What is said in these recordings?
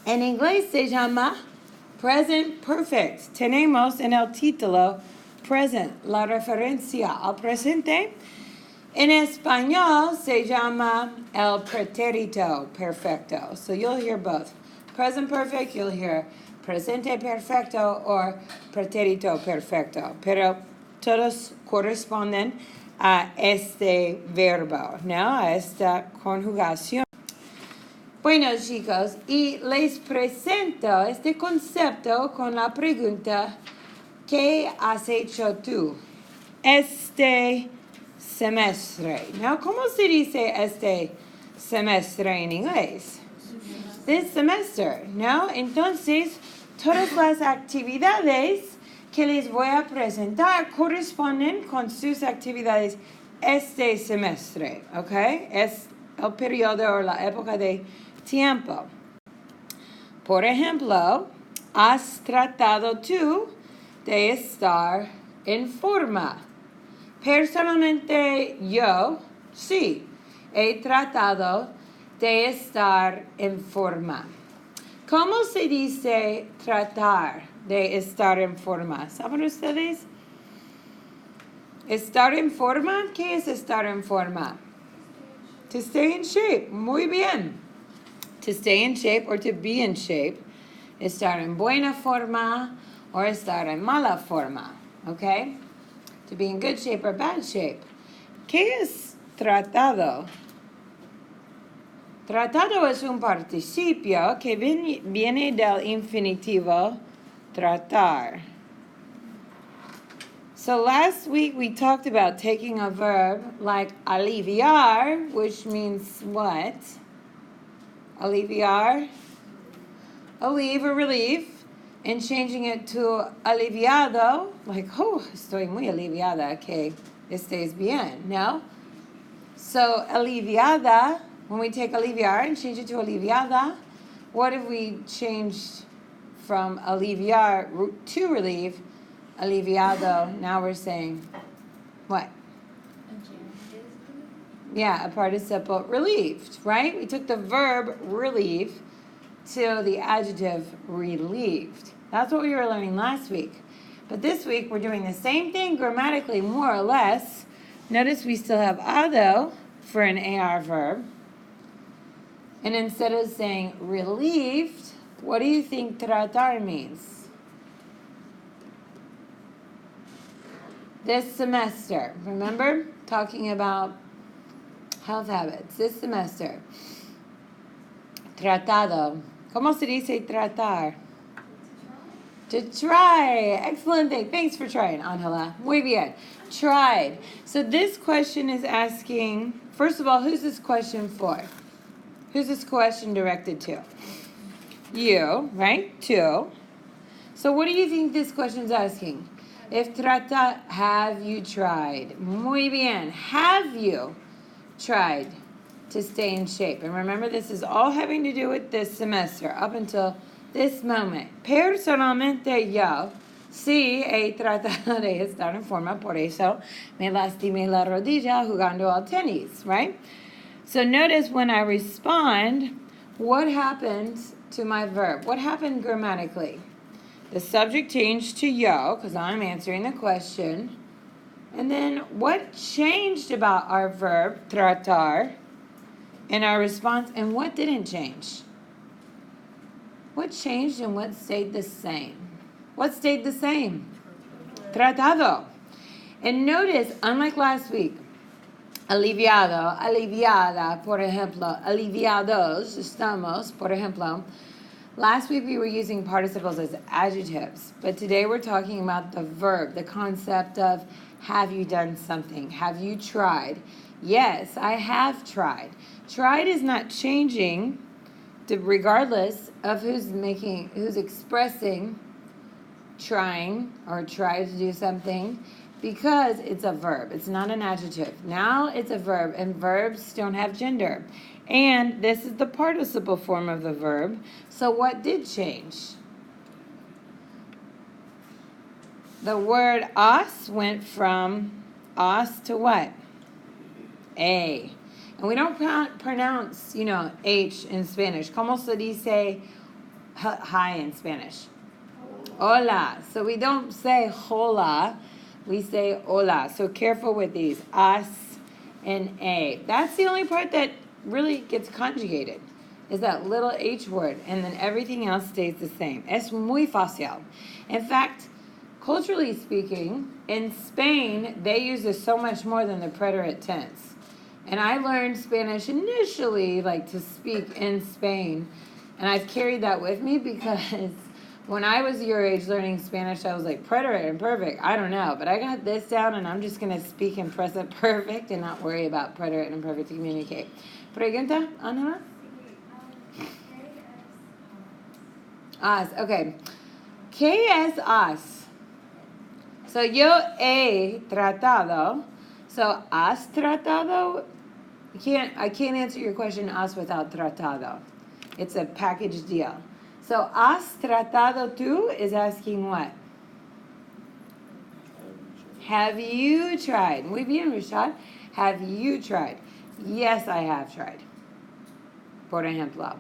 En inglés se llama present perfect. Tenemos en el título present, la referencia al presente. En español se llama el pretérito perfecto. So you'll hear both. Present perfect, you'll hear presente perfecto or pretérito perfecto. Pero todos corresponden a este verbo, ¿no? A esta conjugación. Bueno, chicos, y les presento este concepto con la pregunta, ¿qué has hecho tú este semestre? ¿No? ¿Cómo se dice este semestre en inglés? This semester, ¿no? Entonces, todas las actividades que les voy a presentar corresponden con sus actividades este semestre, ¿ok? Es el periodo o la época de tiempo. Por ejemplo, ¿has tratado tú de estar en forma? Personalmente yo, sí, he tratado de estar en forma. ¿Cómo se dice tratar de estar en forma? ¿Saben ustedes? ¿Estar en forma? ¿Qué es estar en forma? To stay in shape. Muy bien. To stay in shape or to be in shape. Estar en buena forma or estar en mala forma. Okay? To be in good shape or bad shape. ¿Qué es tratado? Tratado es un participio que viene del infinitivo tratar. So last week we talked about taking a verb like aliviar, which means what? Aliviar, alivia or relieve, and changing it to aliviado, like, oh, estoy muy aliviada que estés bien, no? So aliviada, when we take aliviar and change it to aliviada, what if we changed from aliviar to relieve, aliviado, now we're saying, what? Yeah, a participle relieved, right? We took the verb relieve to the adjective relieved. That's what we were learning last week. But this week we're doing the same thing grammatically, more or less. Notice we still have ado for an AR verb. And instead of saying relieved, what do you think tratar means? This semester, remember? Talking about health habits. This semester. Tratado. ¿Cómo se dice tratar? To try. Excellent thing. Thanks for trying, Angela. Muy bien. Tried. So this question is asking, first of all, who's this question for? Who's this question directed to? You, right? To. So what do you think this question's asking? If trata, have you tried? Muy bien. Have you tried to stay in shape? And remember, this is all having to do with this semester up until this moment. Personalmente yo sí he tratado de estar en forma, por eso me lastimé la rodilla jugando al tenis, right? So notice when I respond, what happened to my verb? What happened grammatically? The subject changed to yo, because I'm answering the question. And then what changed about our verb, tratar, in our response, and what didn't change? What changed and what stayed the same? What stayed the same? Tratado. And notice, unlike last week, aliviado, aliviada, por ejemplo, aliviados, estamos, por ejemplo. Last week we were using participles as adjectives, but today we're talking about the verb, the concept of have you done something? Have you tried? Yes, I have tried. Tried is not changing regardless of who's expressing trying or tried to do something, because it's a verb. It's not an adjective. Now it's a verb, and verbs don't have gender. And this is the participle form of the verb. So what did change? The word os went from os to what? A. And we don't pronounce, H in Spanish. ¿Cómo se dice hi in Spanish? Hola. So we don't say hola, we say hola. So careful with these. As and a. That's the only part that really gets conjugated, is that little H word, and then everything else stays the same. Es muy fácil. In fact, culturally speaking, in Spain, they use this so much more than the preterite tense. And I learned Spanish initially, like to speak in Spain, and I've carried that with me because when I was your age learning Spanish, I was like, preterite and perfect, I don't know. But I got this down, and I'm just going to speak in present perfect and not worry about preterite and imperfect to communicate. Pregunta, Ana? As, okay. ¿Qué es as? So yo he tratado. So has tratado. I can't answer your question as without tratado. It's a package deal. So has tratado tú is asking what? Have you tried? Muy bien, Rashad. Have you tried? Yes, I have tried. Por ejemplo.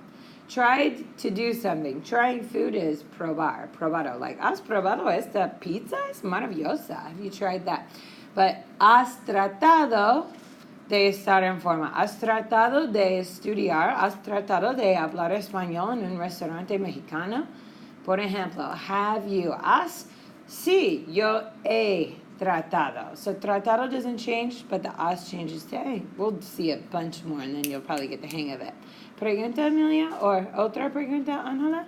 Tried to do something. Trying food is probar, probado. Like, has probado esta pizza? Es maravillosa. Have you tried that? But has tratado de estar en forma. Has tratado de estudiar. Has tratado de hablar español en un restaurante mexicano. Por ejemplo, have you? Has, sí, yo he tratado. So tratado doesn't change, but the has changes to a. We'll see a bunch more, and then you'll probably get the hang of it. Pregunta, Emilia? Or otra pregunta, Angela?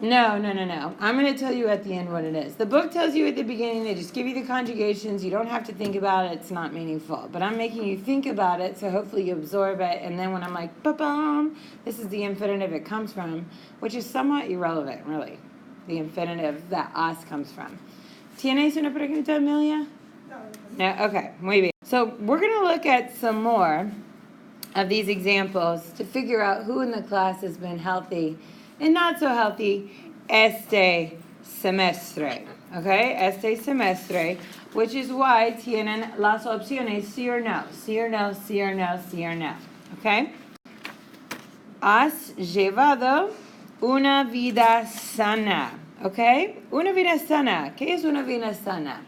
No. I'm going to tell you at the end what it is. The book tells you at the beginning. They just give you the conjugations. You don't have to think about it. It's not meaningful. But I'm making you think about it, so hopefully you absorb it. And then when I'm like, ba-bum, this is the infinitive it comes from, which is somewhat irrelevant, really. The infinitive that as comes from. ¿Tienes una pregunta, Emilia? No? Okay, muy bien. So we're going to look at some more of these examples to figure out who in the class has been healthy and not so healthy este semestre. Okay, este semestre, which is why tienen las opciones sí or no, sí or no, sí or no, sí or no. Okay? Has llevado una vida sana. Okay? Una vida sana. ¿Qué es una vida sana?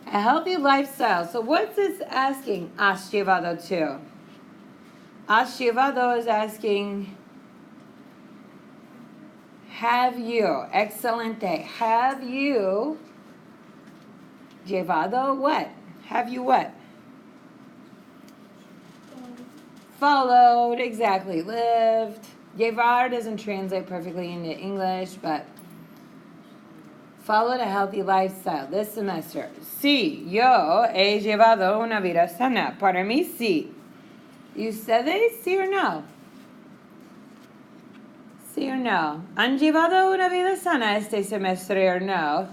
A healthy lifestyle. So what's this asking? Has llevado to? Has llevado is asking, have you? Excelente. Have you llevado what? Have you what? Followed. Exactly. Lived. Llevar doesn't translate perfectly into English, but followed a healthy lifestyle this semester. Sí, yo he llevado una vida sana. Para mí, sí. ¿Y ustedes, sí or no? ¿Sí or no? ¿Han llevado una vida sana este semestre or no?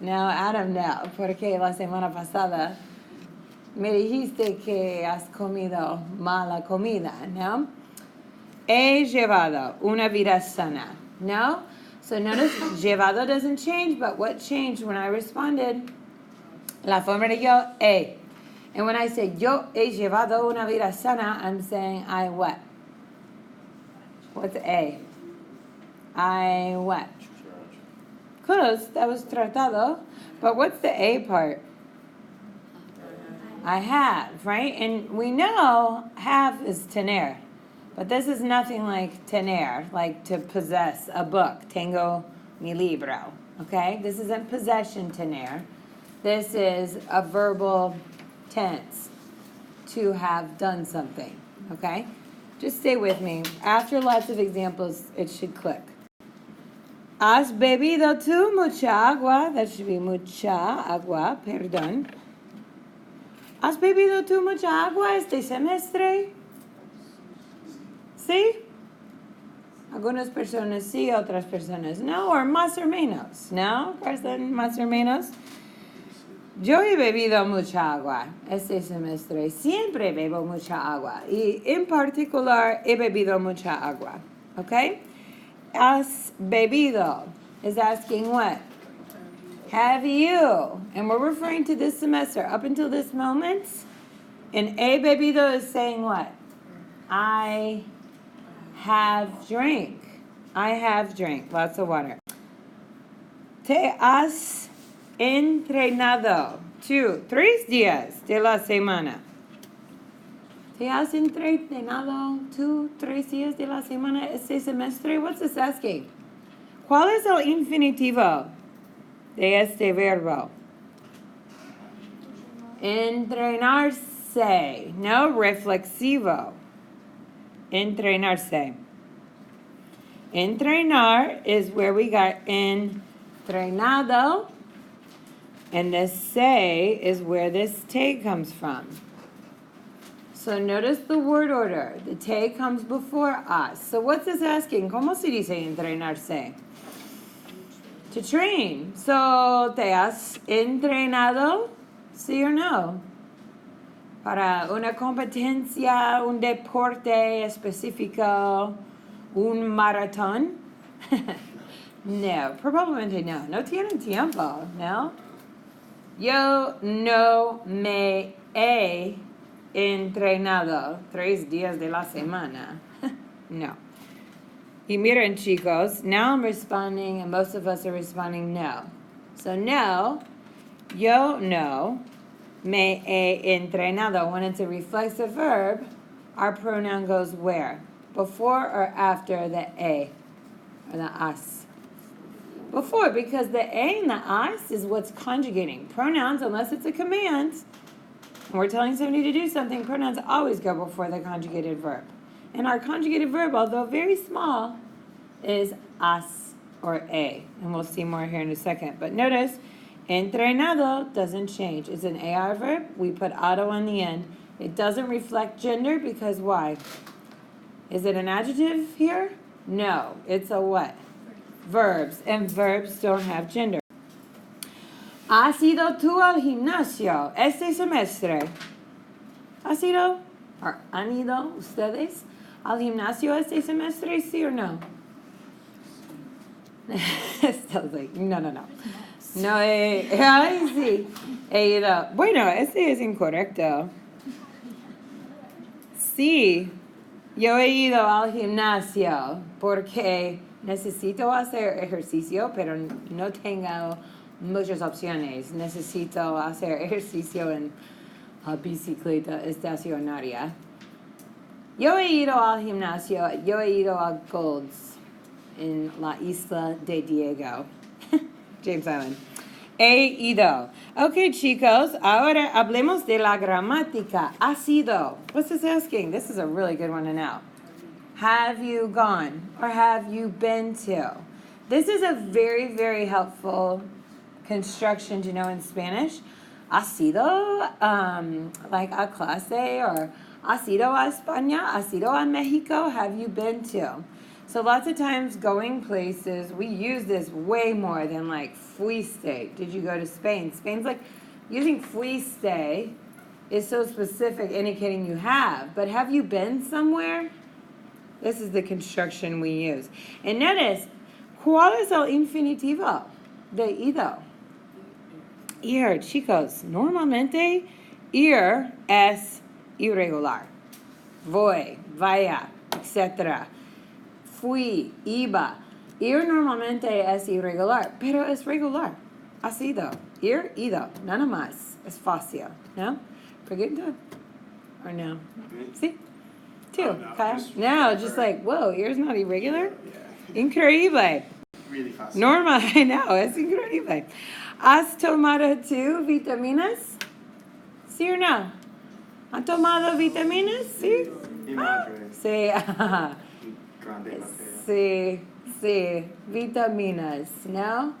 No, Adam, no, porque la semana pasada me dijiste que has comido mala comida, ¿no? He llevado una vida sana, ¿no? So notice llevado doesn't change, but what changed when I responded? La forma de yo, he. And when I say yo he llevado una vida sana, I'm saying I what? What's a? I what? Close, that was tratado. But what's the a part? I have, right? And we know have is tener. But this is nothing like tener, like to possess a book. Tengo mi libro. Okay? This isn't possession tener. This is a verbal tense, to have done something. Okay? Just stay with me. After lots of examples, it should click. ¿Has bebido tú mucha agua? That should be mucha agua, perdón. ¿Has bebido tú mucha agua este semestre? ¿Sí? Algunas personas sí, otras personas no, or más o menos. No, person, más o menos. Yo he bebido mucha agua este semestre. Siempre bebo mucha agua. Y en particular, he bebido mucha agua. Okay? Has bebido is asking what? Have you? And we're referring to this semester. Up until this moment, and he bebido is saying what? I have drank. I have drank lots of water. Te has entrenado 2, 3 días de la semana. ¿Te has entrenado 2, 3 días de la semana este semestre? What's this asking? ¿Cuál es el infinitivo de este verbo? Entrenarse, no reflexivo. Entrenarse. Entrenar is where we got entrenado, and the se is where this te comes from. So notice the word order. The te comes before us. So what's this asking? ¿Cómo se dice entrenarse? To train. So, ¿te has entrenado? ¿Sí o no? Para una competencia, un deporte específico, un maratón? No, probablemente no. No tienen tiempo, ¿no? Yo no me he entrenado 3 días de la semana. No. Y miren, chicos, now I'm responding, and most of us are responding no. So no, yo no me he entrenado. When it's a reflexive verb, our pronoun goes where? Before or after the a, or the as? Before, because the a and the as is what's conjugating. Pronouns, unless it's a command, and we're telling somebody to do something, pronouns always go before the conjugated verb. And our conjugated verb, although very small, is as or a. And we'll see more here in a second. But notice, entrenado doesn't change. It's an AR verb. We put auto on the end. It doesn't reflect gender because why? Is it an adjective here? No. It's a what? Verbs. And verbs don't have gender. ¿Has ido tú al gimnasio este semestre? ¿Has ido? Or han ido ustedes al gimnasio este semestre, sí or no? Estás like, no. No ay, sí. He ido. Bueno, este es incorrecto. Sí, yo he ido al gimnasio porque necesito hacer ejercicio, pero no tengo muchas opciones. Necesito hacer ejercicio en bicicleta estacionaria. Yo he ido al gimnasio, yo he ido a Golds en la isla de Diego. James Island. He ido. Okay, chicos, ahora hablemos de la gramática. Ha sido. What's this asking? This is a really good one to know. Have you gone or have you been to? This is a very, very helpful construction to know in Spanish. Ha sido like a clase, or ha sido a España, ha sido a Mexico, have you been to? So lots of times going places, we use this way more than like fuiste. Did you go to Spain? Spain's like, using fuiste is so specific, indicating you have. But have you been somewhere? This is the construction we use. And notice, ¿cuál es el infinitivo de ido? Ir, chicos, normalmente ir es irregular. Voy, vaya, etc. Fui, iba. Ir normalmente es irregular, pero es regular. Ha sido. Ir, ido. Nada más. Es fácil. ¿No? Pregunta? Or no? Sí? Two. Oh, no, Kyle? just- No, just like, whoa, ir's not irregular? Increíble. Really fast. Normal, I know, es increíble. ¿Has tomado tú vitaminas? ¿Sí o no? ¿Han tomado vitaminas? Sí. Mi madre. Sí. Grande Mateo. Sí, vitaminas, ¿no?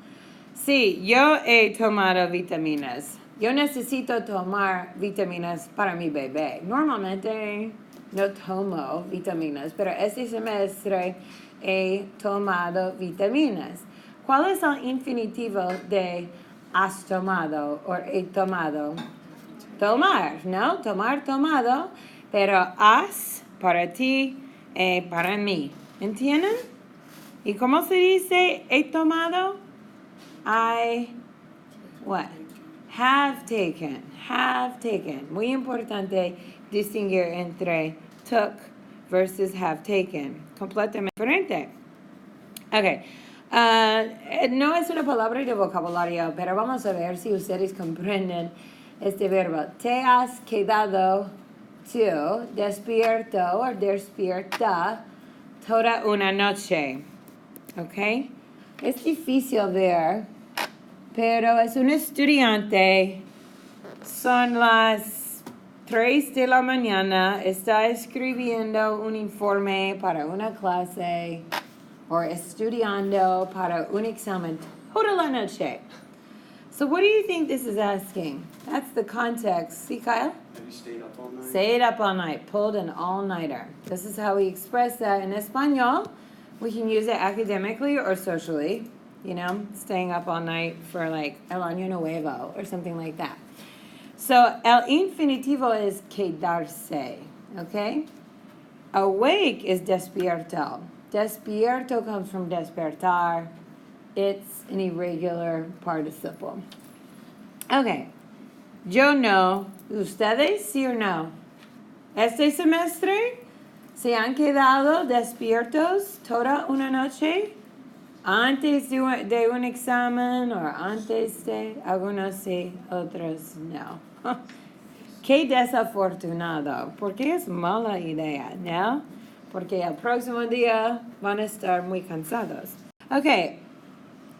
Sí, yo he tomado vitaminas. Yo necesito tomar vitaminas para mi bebé. Normalmente no tomo vitaminas, pero este semestre he tomado vitaminas. ¿Cuál es el infinitivo de has tomado o he tomado? Tomar, ¿no? Tomar, tomado, pero has para ti y para mí. ¿Entienden? ¿Y cómo se dice he tomado? I, what? Have taken. Muy importante distinguir entre took versus have taken. Completamente diferente. Ok. No es una palabra de vocabulario, pero vamos a ver si ustedes comprenden este verbo. Te has quedado tú despierto o despierta toda una noche. ¿Ok? Es difícil ver, pero es un estudiante. Son las 3 de la mañana. Está escribiendo un informe para una clase o estudiando para un examen toda la noche. So what do you think this is asking? That's the context. See, Kyle? Have you stayed up all night? Stayed up all night, pulled an all-nighter. This is how we express that in Espanol. We can use it academically or socially, you know, staying up all night for like el año nuevo or something like that. So el infinitivo is quedarse, okay? Awake is despierto. Despierto comes from despertar. It's an irregular participle. Okay. Yo no. ¿Ustedes sí o no? Este semestre se han quedado despiertos toda una noche antes de un examen o antes de algunos sí, otros no. Qué desafortunado, porque es mala idea, ¿no? Porque el próximo día van a estar muy cansados. Ok,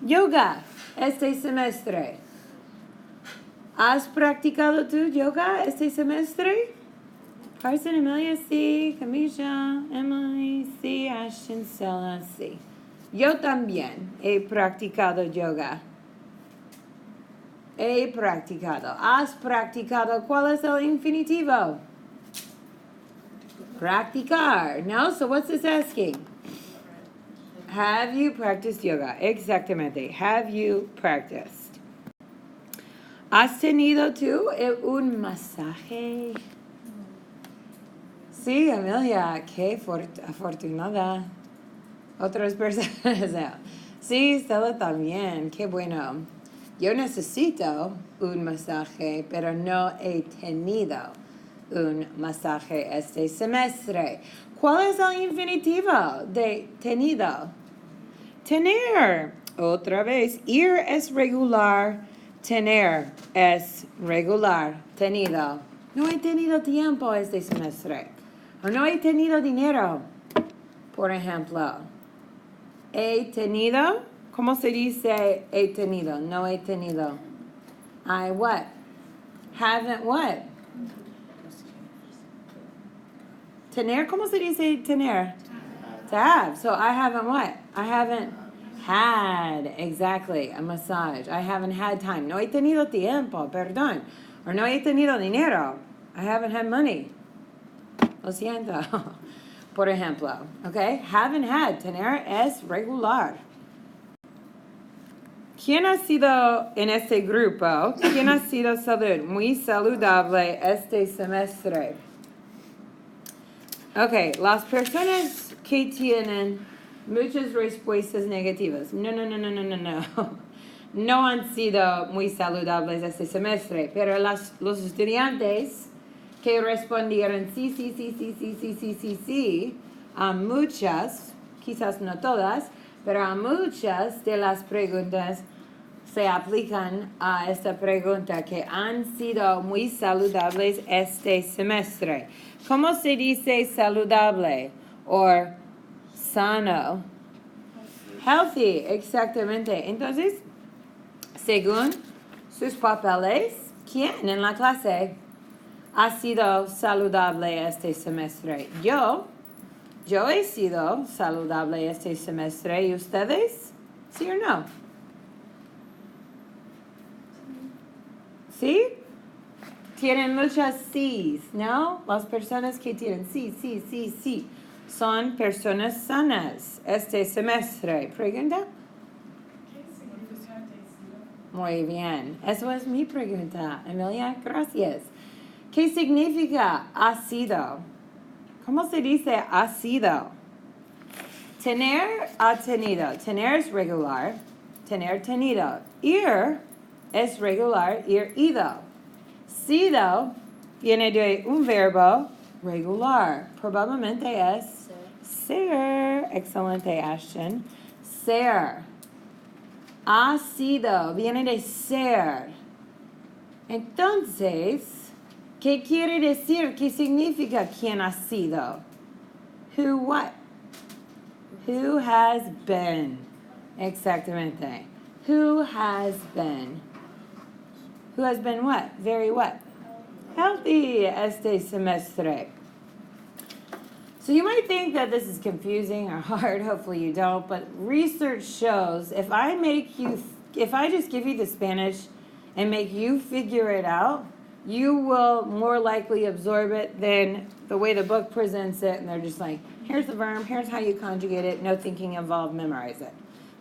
yoga este semestre. ¿Has practicado tú yoga este semestre? Carson, Emilia, sí. Camisha, Emily, sí. Ashton, Sela, sí. Yo también he practicado yoga. He practicado. ¿Has practicado? ¿Cuál es el infinitivo? Practicar. No? So what's this asking? Have you practiced yoga? Exactamente. Have you practiced? ¿Has tenido tú un masaje? Sí, Amelia, qué afortunada. Otras personas. Sí, Stella también, qué bueno. Yo necesito un masaje, pero no he tenido un masaje este semestre. ¿Cuál es el infinitivo de tenido? Tener. Otra vez, ir es regular. Tener es regular. Tenido. No he tenido tiempo este semestre. O no he tenido dinero. Por ejemplo. He tenido. ¿Cómo se dice he tenido? No he tenido. I what? Haven't what? Tener. ¿Cómo se dice tener? To have. So I haven't what? I haven't had, exactly, a massage. I haven't had time. No he tenido tiempo, perdón. Or no he tenido dinero. I haven't had money. Lo siento. Por ejemplo, okay? Haven't had. Tener es regular. ¿Quién ha sido en este grupo? ¿Quién ha sido muy saludable este semestre? Okay, las personas que tienen muchas respuestas negativas. No. No han sido muy saludables este semestre, pero los estudiantes que respondieron sí, a muchas, quizás no todas, pero a muchas de las preguntas se aplican a esta pregunta que han sido muy saludables este semestre. ¿Cómo se dice saludable o sano? Healthy, exactamente. Entonces, según sus papeles, ¿quién en la clase ha sido saludable este semestre? Yo he sido saludable este semestre. ¿Y ustedes? ¿Sí o no? ¿Sí? Tienen muchas sís, ¿no? Las personas que tienen sí, son personas sanas este semestre. ¿Pregunta? ¿Qué significa decido? Muy bien. Eso es mi pregunta. Emilia, gracias. ¿Qué significa ha sido? ¿Cómo se dice ha sido? Tener, ha tenido. Tener es regular. Tener, tenido. Ir es regular. Ir, ido. Sido viene de un verbo regular. Probablemente es ser. Excelente, Ashton. Ser. Ha sido. Viene de ser. Entonces, ¿qué quiere decir? ¿Qué significa quién ha sido? Who what? Who has been? Exactamente. Who has been? Who has been what? Very what? Healthy este semestre. So you might think that this is confusing or hard. Hopefully you don't. But research shows if I just give you the Spanish and make you figure it out, you will more likely absorb it than the way the book presents it. And they're just like, here's the verb, here's how you conjugate it, no thinking involved, memorize it.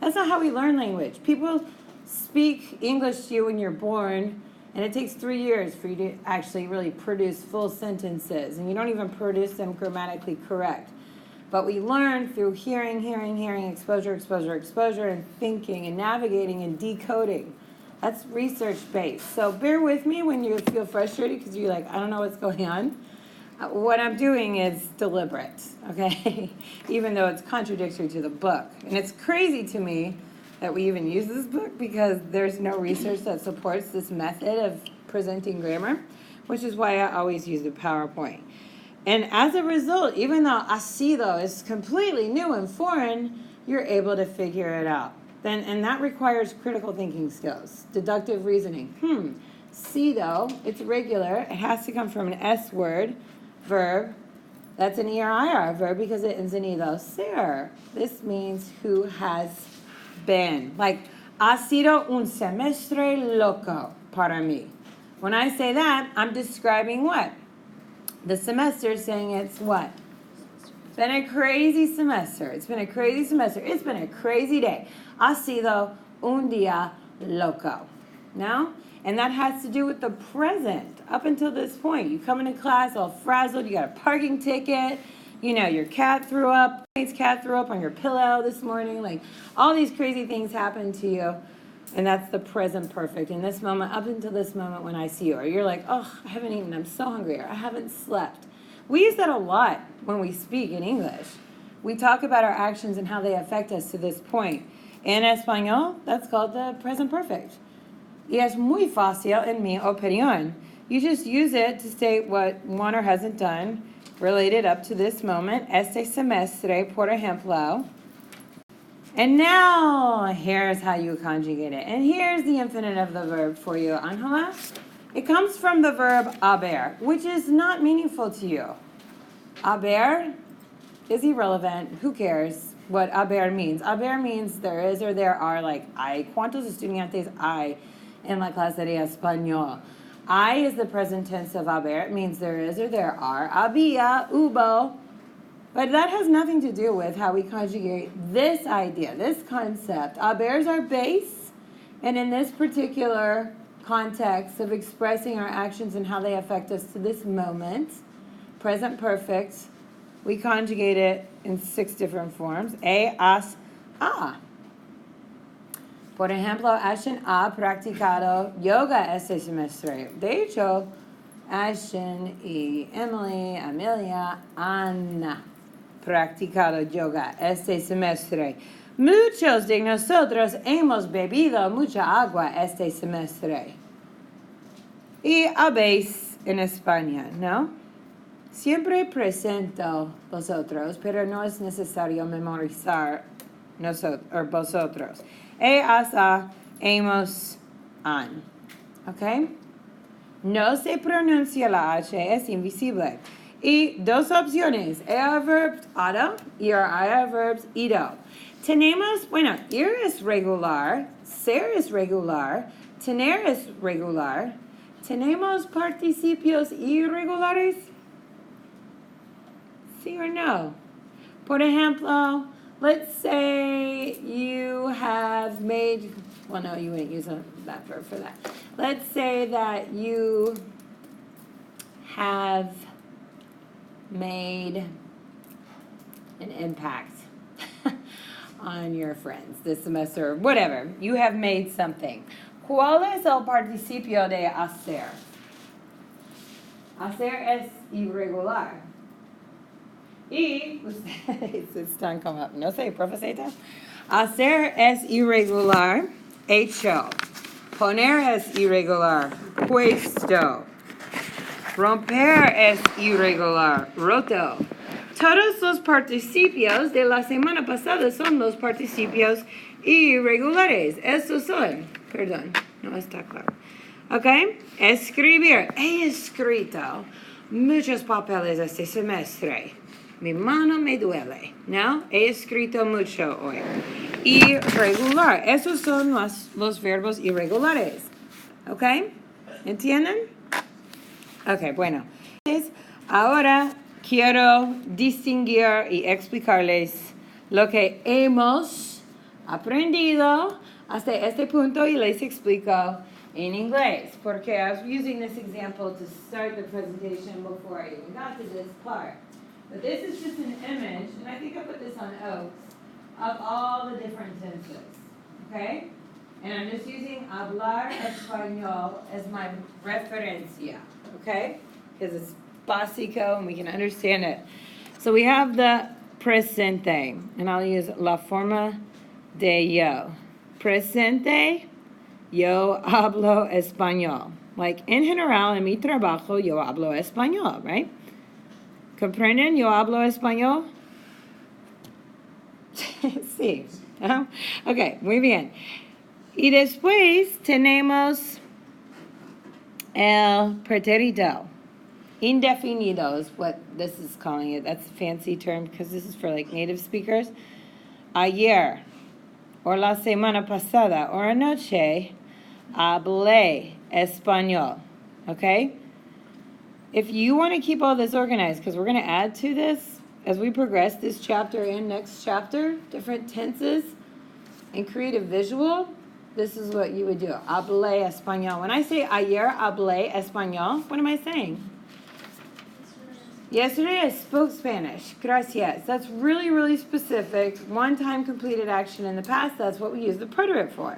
That's not how we learn language. People speak English to you when you're born, and it takes 3 years for you to actually really produce full sentences. And you don't even produce them grammatically correct. But we learn through hearing, exposure, and thinking and navigating and decoding. That's research-based. So bear with me when you feel frustrated because you're like, I don't know what's going on. What I'm doing is deliberate, okay? Even though it's contradictory to the book. And it's crazy to me that we even use this book because there's no research that supports this method of presenting grammar, which is why I always use the PowerPoint. And as a result, even though ha sido is completely new and foreign, you're able to figure it out. And that requires critical thinking skills, deductive reasoning. Sido, it's regular. It has to come from an S word, verb. That's an ER-IR verb because it ends in ido. Ser. This means who has been. Like, ha sido un semestre loco para mí. When I say that, I'm describing what? The semester is saying it's what? It's been a crazy semester. It's been a crazy semester. It's been a crazy day. Ha sido un día loco. No? And that has to do with the present up until this point. You come into class all frazzled. You got a parking ticket. You know, your cat threw up. His cat threw up on your pillow this morning. Like, all these crazy things happen to you. And that's the present perfect. In this moment, up until this moment when I see you. Or you're like, oh, I haven't eaten. I'm so hungry. Or I haven't slept. We use that a lot when we speak in English. We talk about our actions and how they affect us to this point. In Espanol, that's called the present perfect. Y es muy fácil en mi opinión. You just use it to state what one or hasn't done related up to this moment. Este semestre, por ejemplo. And now, here's how you conjugate it. And here's the infinite of the verb for you, Angela. It comes from the verb haber, which is not meaningful to you. Haber is irrelevant. Who cares what haber means? Haber means there is or there are, like hay. ¿Cuántos estudiantes hay en la clase de español? I is the present tense of haber. It means there is or there are. Había, hubo. But that has nothing to do with how we conjugate this idea, this concept. Haber is our base, and in this particular context of expressing our actions and how they affect us to this moment, present perfect, we conjugate it in 6 different forms. A, as, a. Por ejemplo, Ashton ha practicado yoga este semestre. De hecho, Ashton y Emily, Amelia, han practicado yoga este semestre. Muchos de nosotros hemos bebido mucha agua este semestre. Y habéis en España, ¿no? Siempre presento vosotros, pero no es necesario memorizar vosotros. Asa, hemos, han. ¿Ok? No se pronuncia la H, es invisible. Y 2 opciones, ER verbs, ado, y IR verbs, ido. Tenemos, bueno, ir es regular, ser es regular, tener es regular. ¿Tenemos participios irregulares? ¿Sí or no? Por ejemplo, let's say you have made, well, no, you wouldn't use that verb for that. Let's say that you have made an impact on your friends this semester, whatever. You have made something. ¿Cuál es el participio de hacer? Hacer es irregular. Y ustedes están como, no sé, profesita. Hacer es irregular, hecho. Poner es irregular, puesto. Romper es irregular, roto. Todos los participios de la semana pasada son los participios irregulares. Estos son, perdón, no está claro. ¿Ok? Escribir. He escrito muchos papeles este semestre. Mi mano me duele, ¿no? He escrito mucho hoy. Irregular. Esos son los verbos irregulares. ¿Ok? ¿Entienden? Ok, bueno. Ahora quiero distinguir y explicarles lo que hemos aprendido hasta este punto y les explico in inglés, porque I was using this example to start the presentation before I even got to this part. But this is just an image, and I think I put this on Oaks, of all the different tenses, okay? And I'm just using hablar español as my referencia, okay? Because it's básico and we can understand it. So we have the presente, and I'll use la forma de yo. Presente, yo hablo español. Like, en general, en mi trabajo, yo hablo español, right? ¿Comprenden? Yo hablo español. Sí. ¿No? Ok, muy bien. Y después tenemos el pretérito. Indefinido is what this is calling it. That's a fancy term because this is for like native speakers. Ayer, or la semana pasada, or anoche, hablé español. Okay? If you want to keep all this organized, because we're going to add to this as we progress this chapter and next chapter, different tenses, and create a visual, this is what you would do. Hablé español. When I say ayer hablé español, what am I saying? Yesterday I spoke Spanish. Gracias. That's really, really specific. One-time completed action in the past. That's what we use the preterite for.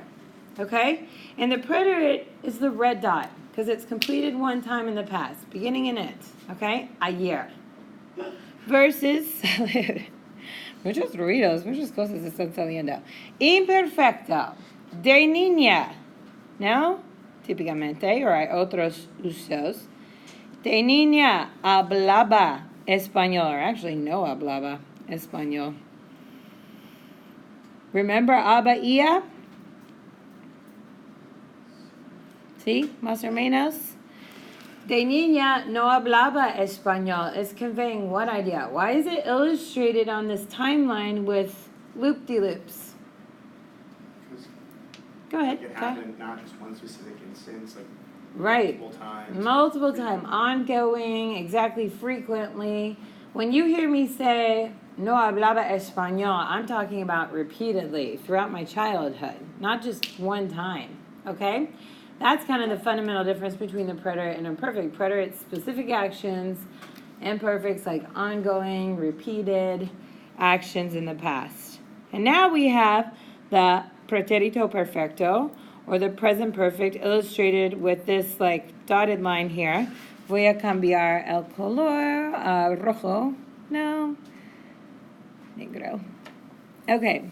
Okay? And the preterite is the red dot because it's completed one time in the past, beginning in it. Okay? Ayer. Versus, muchos ruidos, muchas cosas están saliendo. Imperfecto. De niña. ¿No? Típicamente, or hay otros usos. De niña hablaba español, or actually no hablaba español. Remember había? ¿Sí? Más o menos. De niña no hablaba español. It's conveying what idea? Why is it illustrated on this timeline with loop-de-loops? Go ahead. It happened not just one specific instance, like Right. multiple times. Multiple time, ongoing, exactly, frequently. When you hear me say, no hablaba español, I'm talking about repeatedly throughout my childhood, not just one time, okay? That's kind of the fundamental difference between the preterite and imperfect. Preterite, specific actions, imperfects, like ongoing, repeated actions in the past. And now we have the pretérito perfecto, or the present perfect, illustrated with this like dotted line here. Voy a cambiar el color a rojo. No. Negro. Okay.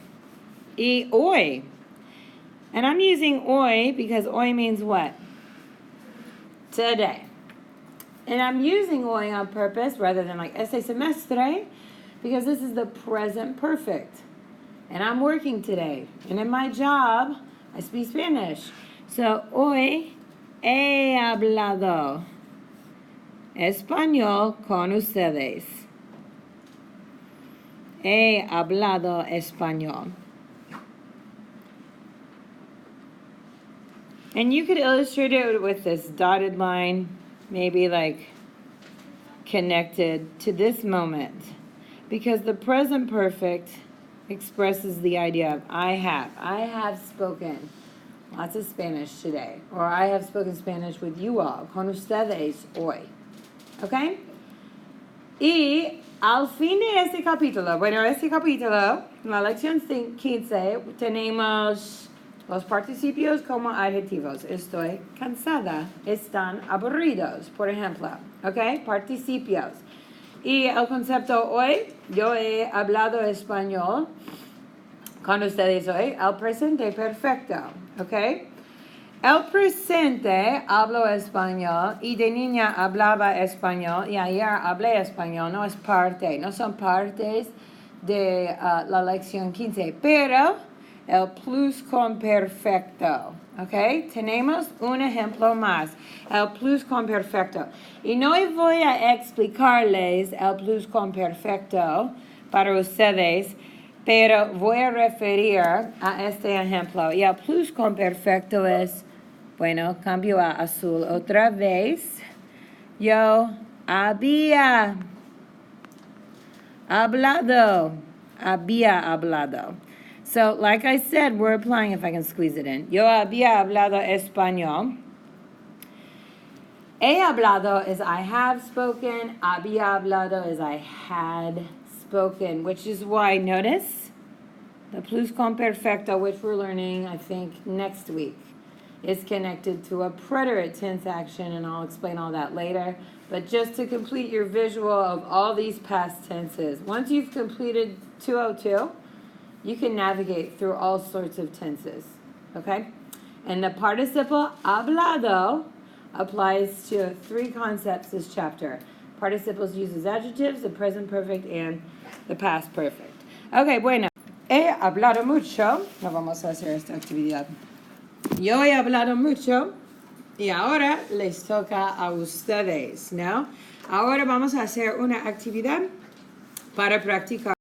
Y hoy. And I'm using hoy because hoy means what? Today. And I'm using hoy on purpose rather than like este semestre because this is the present perfect. And I'm working today. And in my job, I speak Spanish. So, hoy he hablado español con ustedes. He hablado español. And you could illustrate it with this dotted line, maybe like connected to this moment. Because the present perfect expresses the idea of I have spoken lots of Spanish today, or I have spoken Spanish with you all, con ustedes hoy. Okay? Y al fin de este capítulo, bueno, este capítulo, la lección 15, tenemos Los participios como adjetivos. Estoy cansada. Están aburridos, por ejemplo. ¿Ok? Participios. Y el concepto hoy, yo he hablado español con ustedes hoy. El presente perfecto. ¿Ok? El presente hablo español y de niña hablaba español y ayer hablé español. No es parte, no son partes de la lección 15, pero el pluscuamperfecto, ¿ok? Tenemos un ejemplo más, el pluscuamperfecto. Y no voy a explicarles el pluscuamperfecto para ustedes, pero voy a referir a este ejemplo. Y el pluscuamperfecto es, bueno, cambio a azul otra vez. Yo había hablado. So, like I said, we're applying, if I can squeeze it in. Yo había hablado español. He hablado is I have spoken. Había hablado is I had spoken, which is why, notice, the pluscuamperfecto, which we're learning, I think, next week, is connected to a preterite tense action, and I'll explain all that later. But just to complete your visual of all these past tenses, once you've completed 202, you can navigate through all sorts of tenses, okay? And the participle hablado applies to 3 concepts this chapter. Participles uses adjectives, the present perfect, and the past perfect. Okay, bueno. He hablado mucho. No vamos a hacer esta actividad. Yo he hablado mucho y ahora les toca a ustedes, ¿no? Ahora vamos a hacer una actividad para practicar.